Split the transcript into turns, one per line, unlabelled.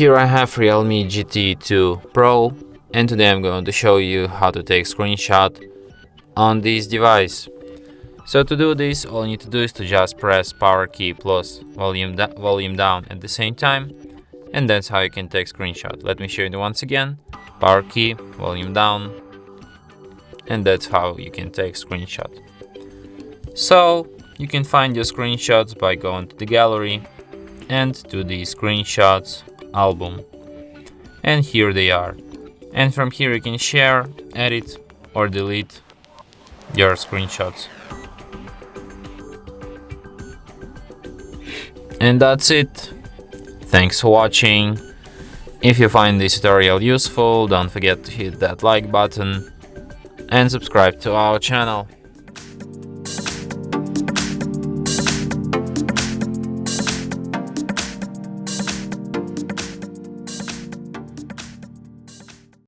Here I have REALME GT 2 Pro, and today I'm going to show you how to take screenshot on this device. So to do this, all you need to do is to just press power key plus volume down at the same time, and that's how you can take screenshot. Let me show you once again. Power key, volume down, and that's how you can take screenshot. So you can find your screenshots by going to the gallery and to the screenshots album, and here they are. And from here you can share, edit or delete your screenshots. And that's it. Thanks for watching. If you find this tutorial useful, don't forget to hit that like button and subscribe to our channel.